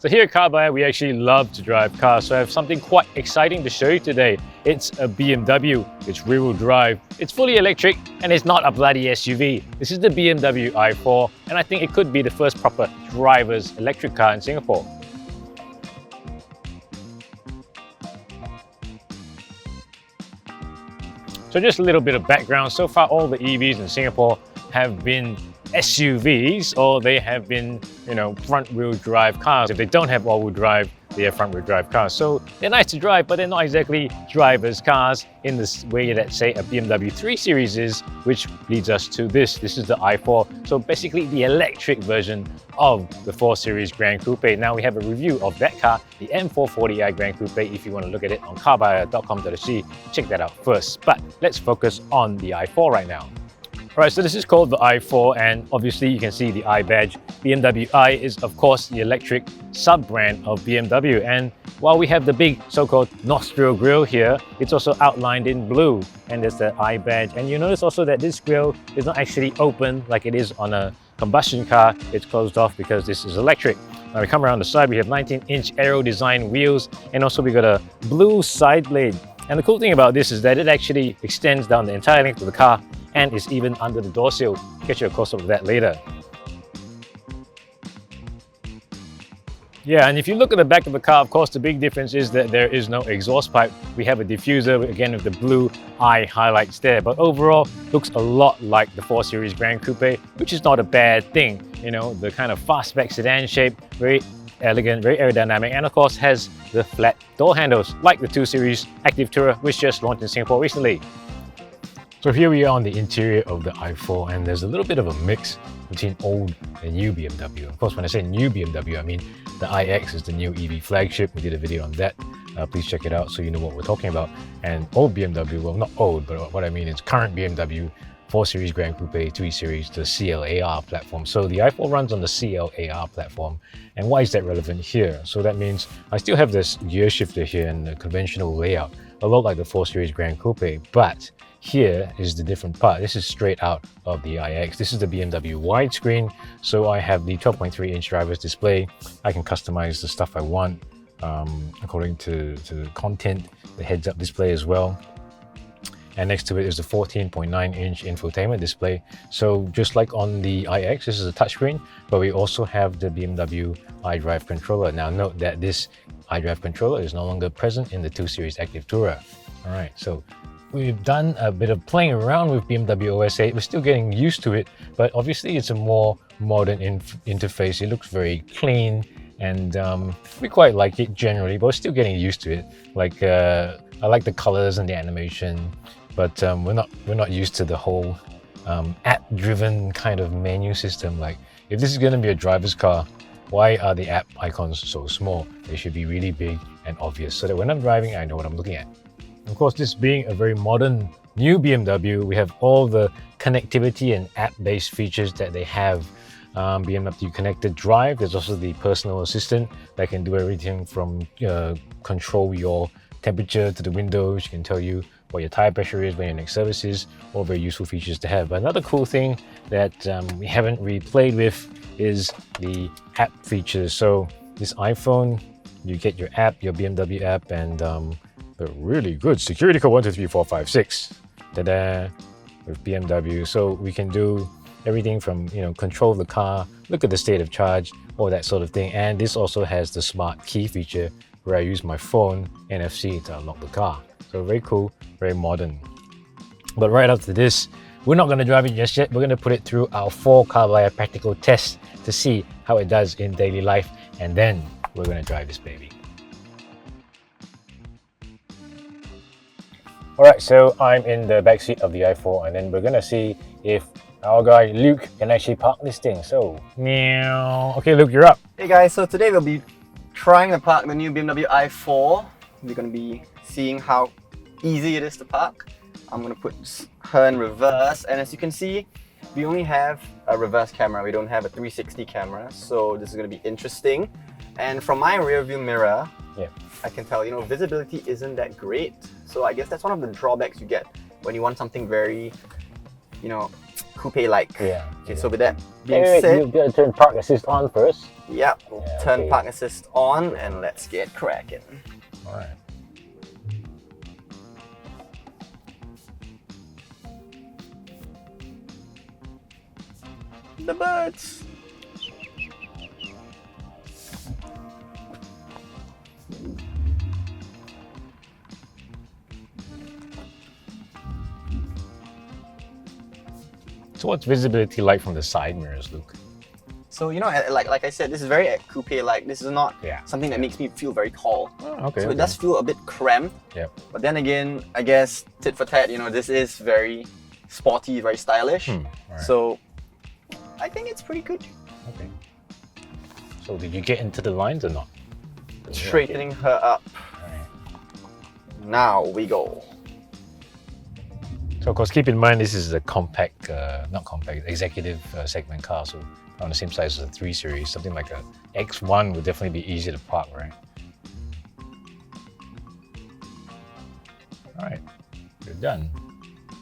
So here at CarBuyer, we actually love to drive cars. So I have something quite exciting to show you today. It's a BMW, it's rear-wheel drive, it's fully electric, and it's not a bloody SUV. This is the BMW i4, and I think it could be the first proper driver's electric car in Singapore. So just a little bit of background. So far, all the EVs in Singapore have been SUVs, or they have been, front-wheel drive cars. If they don't have all-wheel drive, they have front-wheel drive cars. So they're nice to drive, but they're not exactly driver's cars in the way that, say, a BMW 3 Series is, which leads us to this. This is the i4. So basically the electric version of the 4 Series Gran Coupe. Now we have a review of that car, the M440i Gran Coupe. If you want to look at it on carbuyer.com.sg, check that out first. But let's focus on the i4 right now. Alright, so this is called the i4, and obviously you can see the i badge. BMW i is of course the electric sub-brand of BMW, and while we have the big so-called nostril grille here, it's also outlined in blue, and there's the i badge. And you notice also that this grille is not actually open like it is on a combustion car. It's closed off because this is electric. Now we come around the side, we have 19-inch aero design wheels, and also we got a blue side blade. And the cool thing about this is that it actually extends down the entire length of the car and is even under the door sill. Get you a close-up of that later. Yeah, and if you look at the back of the car, of course, the big difference is that there is no exhaust pipe. We have a diffuser, again, with the blue eye highlights there. But overall, looks a lot like the 4 Series Gran Coupe, which is not a bad thing. The kind of fastback sedan shape, very elegant, very aerodynamic, and of course has the flat door handles, like the 2 Series Active Tourer, which just launched in Singapore recently. So here we are on the interior of the i4, and there's a little bit of a mix between old and new BMW. Of course, when I say new BMW, I mean the iX is the new EV flagship. We did a video on that. Please check it out so you know what we're talking about. And old BMW, well, not old, but what I mean is current BMW 4 Series Gran Coupe 3 Series, the CLAR platform. So the i4 runs on the CLAR platform. And why is that relevant here? So that means I still have this gear shifter here in the conventional layout, a lot like the 4 Series Gran Coupe, but here is the different part. This is straight out of the iX. This is the BMW widescreen. So I have the 12.3-inch driver's display. I can customize the stuff I want according to the content, the heads-up display as well. And next to it is the 14.9-inch infotainment display. So just like on the iX, this is a touchscreen, but we also have the BMW iDrive controller. Now note that this iDrive controller is no longer present in the 2 Series Active Tourer. All right, so we've done a bit of playing around with BMW OS 8. We're still getting used to it, but obviously it's a more modern interface. It looks very clean, and we quite like it generally, but we're still getting used to it. Like I like the colors and the animation, but we're not used to the whole app-driven kind of menu system. Like, if this is going to be a driver's car, why are the app icons so small? They should be really big and obvious so that when I'm driving, I know what I'm looking at. Of course, this being a very modern new BMW, we have all the connectivity and app-based features that they have. BMW Connected Drive, there's also the personal assistant that can do everything from control your temperature to the windows. You can tell you what your tire pressure is, when your next service is, all very useful features to have. But another cool thing that we haven't really played with is the app features. So this iPhone, you get your app, your BMW app, and the really good security code 123456. Ta-da! With BMW. So we can do everything from control the car, look at the state of charge, all that sort of thing. And this also has the smart key feature where I use my phone NFC to unlock the car. So very cool, very modern. But right after this, we're not going to drive it just yet. We're going to put it through our 4 CarBuyer practical tests to see how it does in daily life, and then we're going to drive this baby. Alright, so I'm in the back seat of the i4, and then we're gonna see if our guy Luke can actually park this thing. So, meow. Okay, Luke, you're up. Hey guys, so today we'll be trying to park the new BMW i4. We're gonna be seeing how easy it is to park. I'm gonna put her in reverse, and as you can see, we only have a reverse camera. We don't have a 360 camera, so this is gonna be interesting. And from my rear view mirror, I can tell, visibility isn't that great. So I guess that's one of the drawbacks you get when you want something very, coupe-like. Yeah. Okay, so with that being Wait, said, you've got to turn park assist on first. yeah, Yeah, turn okay. park assist on and let's get cracking. Alright. The birds. So what's visibility like from the side mirrors, Luke? So you know, like I said, this is very coupe-like. This is not Yeah. something that makes me feel very tall. Oh, okay. So okay. it does feel a bit cramped. Yep. But then again, I guess tit for tat, you know, this is very sporty, very stylish. Alright. So I think it's pretty good. Okay. So did you get into the lines or not? Straightening her up. Alright. Now we go. So of course, keep in mind this is a compact, not compact, executive segment car. So on the same size as a 3 Series, something like a X1 would definitely be easy to park, right? All right, you're done.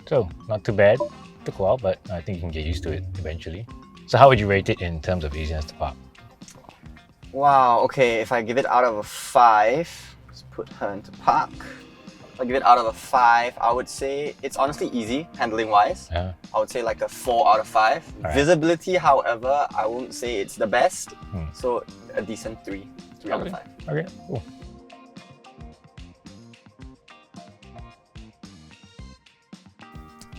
So not too bad. Took a while, but I think you can get used to it eventually. So how would you rate it in terms of easiness to park? Wow, okay, if I give it out of a 5, let's put her into park. If I give it out of a 5, I would say it's honestly easy, handling wise. Yeah. I would say like a 4 out of 5. Alright. Visibility, however, I won't say it's the best. Hmm. So a decent 3 out of 5. Okay. Cool.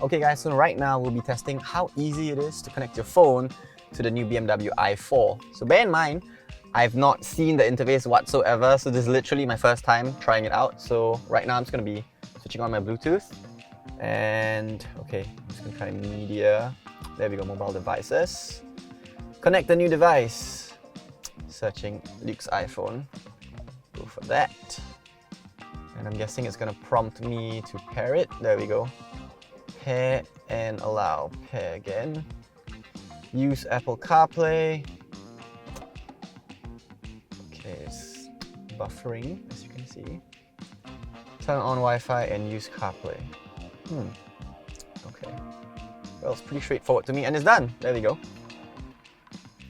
Okay guys, so right now we'll be testing how easy it is to connect your phone to the new BMW i4. So bear in mind, I've not seen the interface whatsoever, so this is literally my first time trying it out. So right now I'm just going to be switching on my Bluetooth. And okay, I'm just going to try media. There we go, mobile devices. Connect the new device. Searching Luke's iPhone. Go for that. And I'm guessing it's going to prompt me to pair it. There we go. Pair and allow. Pair again. Use Apple CarPlay. Okay, it's buffering, as you can see. Turn on Wi-Fi and use CarPlay. Okay. Well, it's pretty straightforward to me, and it's done. There we go.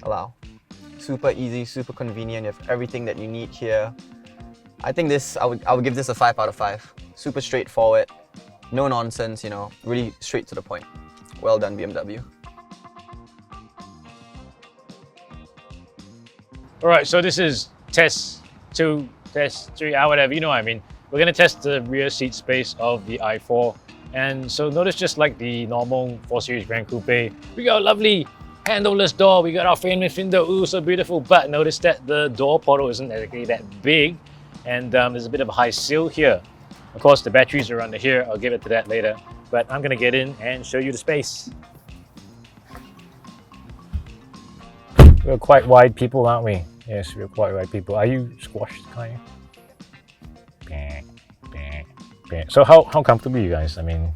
Allow. Super easy, super convenient. You have everything that you need here. I think this, I would give this a 5 out of 5. Super straightforward. No nonsense, you know, really straight to the point. Well done, BMW. All right, so this is test 2, test 3, whatever, you know what I mean. We're gonna test the rear seat space of the i4. And so notice, just like the normal 4 Series Gran Coupe, we got a lovely handleless door, we got our frameless window, ooh, so beautiful. But notice that the door portal isn't exactly that big, and there's a bit of a high sill here. Of course, the batteries are under here. I'll give it to that later. But I'm gonna get in and show you the space. We're quite wide people, aren't we? Yes, we're quite wide people. Are you squashed, kind of? So how comfortable are you guys? I mean,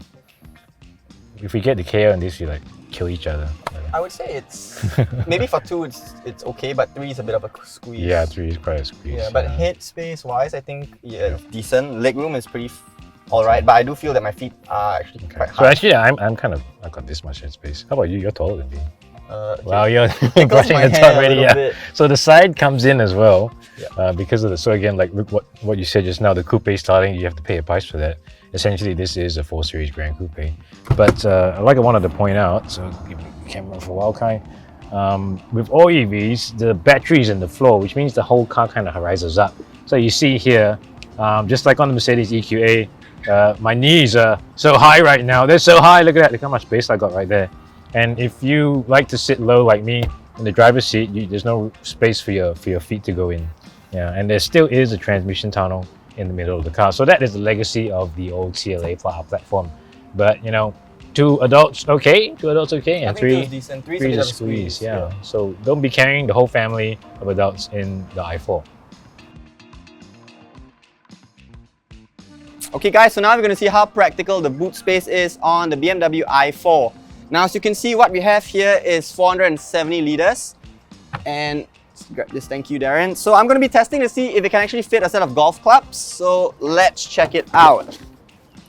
if we get the KO in this, you like kill each other. I would say it's maybe for 2 it's okay, but 3 is a bit of a squeeze. Yeah, 3 is quite a squeeze. Yeah, but head space wise, I think it's decent. Leg room is pretty alright, but I do feel that my feet are actually quite high. So actually, I've got this much head space. How about you? You're taller than me. Okay. Wow, you're Tickles brushing my the hair top a already. little Yeah. bit. So the side comes in as well, Yeah. because of the. So again, like look what you said just now. The coupe styling, you have to pay a price for that. Essentially, this is a 4 Series Gran Coupe. But like I wanted to point out, so give me the camera for a while, Kai. With all EVs, the battery is in the floor, which means the whole car kind of rises up. So you see here, just like on the Mercedes EQA, my knees are so high right now. They're so high. Look at that. Look how much space I got right there. And if you like to sit low like me in the driver's seat, there's no space for your feet to go in. Yeah, and there still is a transmission tunnel in the middle of the car. So that is the legacy of the old CLA platform. But you know, 2 adults okay, and I think 3 it's decent. 3 is a is bit a of a squeeze. Yeah. So don't be carrying the whole family of adults in the i4. Okay guys, so now we're going to see how practical the boot space is on the BMW i4. Now as you can see, what we have here is 470 liters. And let's grab this, thank you Derryn. So I'm going to be testing to see if it can actually fit a set of golf clubs. So let's check it out.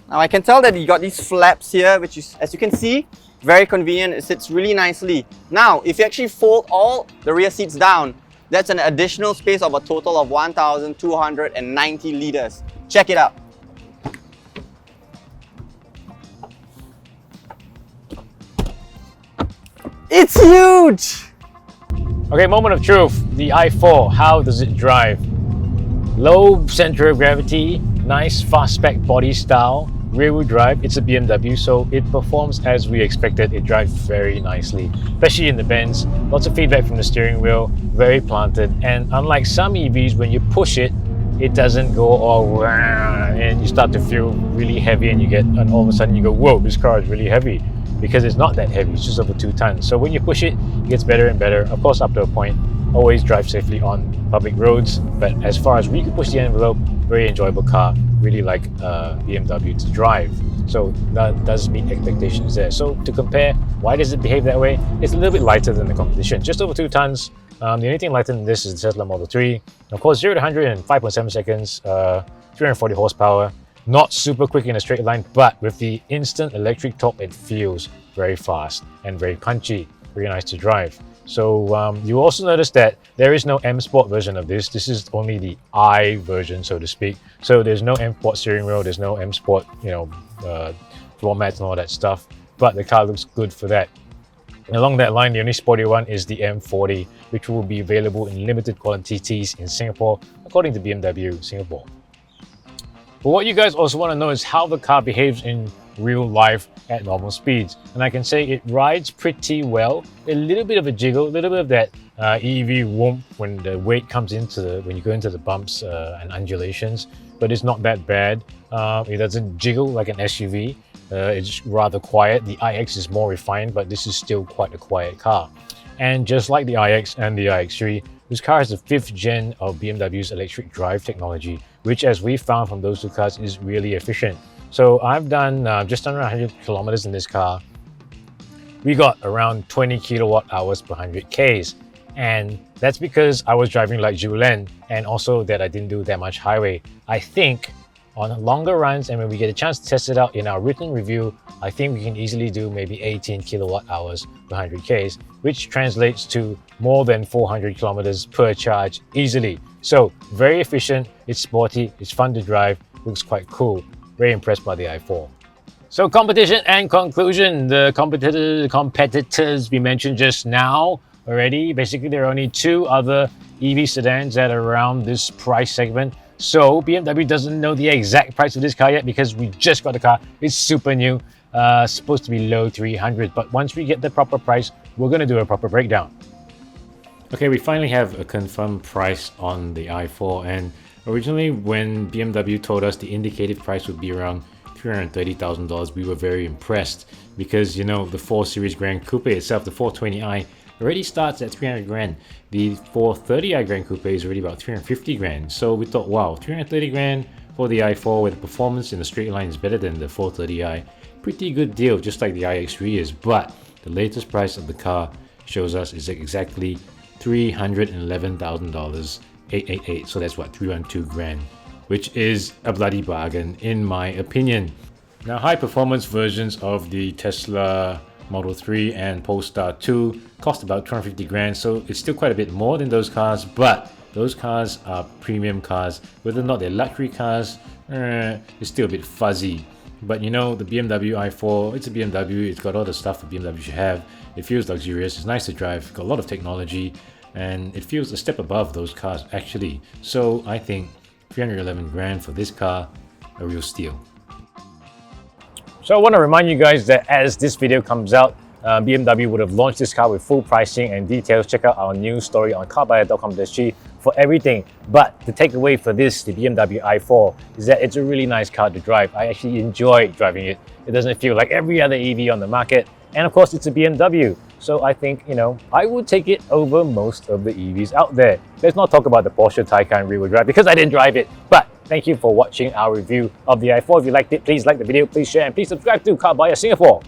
Now I can tell that you got these flaps here, which is, as you can see, Very convenient, it sits really nicely. Now, if you actually fold all the rear seats down, that's an additional space of a total of 1,290 liters. Check it out. It's huge! Okay, moment of truth. The i4, how does it drive? Low center of gravity, nice fast-spec body style, rear-wheel drive. It's a BMW, so it performs as we expected. It drives very nicely, especially in the bends. Lots of feedback from the steering wheel, very planted. And unlike some EVs, when you push it, it doesn't go all and you start to feel really heavy, and all of a sudden you go, whoa, this car is really heavy. Because it's not that heavy, it's just over 2 tons. So when you push it, it gets better and better. Of course, up to a point. Always drive safely on public roads. But as far as we can push the envelope, very enjoyable car. Really like BMW to drive. So that does meet expectations there. So to compare, why does it behave that way? It's a little bit lighter than the competition. Just over 2 tons. The only thing lighter than this is the Tesla Model 3. Of course, 0 to 100 in 5.7 seconds, 340 horsepower. Not super quick in a straight line, but with the instant electric torque, it feels very fast and very punchy, very nice to drive. So you also notice that there is no M Sport version of this. This is only the I version, so to speak. So there's no M Sport steering wheel, there's no M Sport, floor mats and all that stuff. But the car looks good for that. And along that line, the only sporty one is the M40, which will be available in limited quantities in Singapore, according to BMW Singapore. But what you guys also want to know is how the car behaves in real life at normal speeds. And I can say it rides pretty well. A little bit of a jiggle, a little bit of that EV whoomp when the weight comes when you go into the bumps and undulations, but it's not that bad. It doesn't jiggle like an SUV. It's rather quiet. The iX is more refined, but this is still quite a quiet car. And just like the iX and the iX3, this car is the 5th gen of BMW's electric drive technology, which, as we found from those 2 cars, is really efficient. So I've done just under 100 kilometers in this car. We got around 20 kilowatt hours per 100 Ks. And that's because I was driving like Julen, and also that I didn't do that much highway. I think on longer runs, and when we get a chance to test it out in our written review, I think we can easily do maybe 18 kilowatt hours per 100 Ks, which translates to more than 400 kilometers per charge easily. So very efficient, it's sporty, it's fun to drive, looks quite cool. Very impressed by the i4. So competition and conclusion. The competitors we mentioned just now already. Basically, there are only 2 other EV sedans that are around this price segment. So BMW doesn't know the exact price of this car yet because we just got the car. It's super new, supposed to be low 300. But once we get the proper price, we're going to do a proper breakdown. Okay, we finally have a confirmed price on the i4, and originally when BMW told us the indicative price would be around $330,000, we were very impressed because, the 4 Series Gran Coupe itself, the 420i, already starts at 300 grand. The 430i Gran Coupe is already about 350 grand. So we thought, wow, 330 grand for the i4 where the performance in the straight line is better than the 430i. Pretty good deal, just like the iX3 is. But the latest price of the car shows us is exactly $311,000, 888. So that's what, 312 grand, which is a bloody bargain in my opinion. Now, high performance versions of the Tesla Model 3 and Polestar 2 cost about 250 grand, so it's still quite a bit more than those cars, but those cars are premium cars. Whether or not they're luxury cars, it's still a bit fuzzy. But the BMW i4, it's a BMW, it's got all the stuff that BMW should have. It feels luxurious, it's nice to drive, it's got a lot of technology, and it feels a step above those cars actually. So I think 311 grand for this car, a real steal. So I want to remind you guys that as this video comes out, BMW would have launched this car with full pricing and details. Check out our news story on carbuyer.com.sg for everything. But the takeaway for this, the BMW i4, is that it's a really nice car to drive. I actually enjoy driving it. It doesn't feel like every other EV on the market. And of course, it's a BMW. So I think, I would take it over most of the EVs out there. Let's not talk about the Porsche Taycan rear-wheel drive because I didn't drive it. But thank you for watching our review of the i4. If you liked it, please like the video, please share, and please subscribe to CarBuyer Singapore.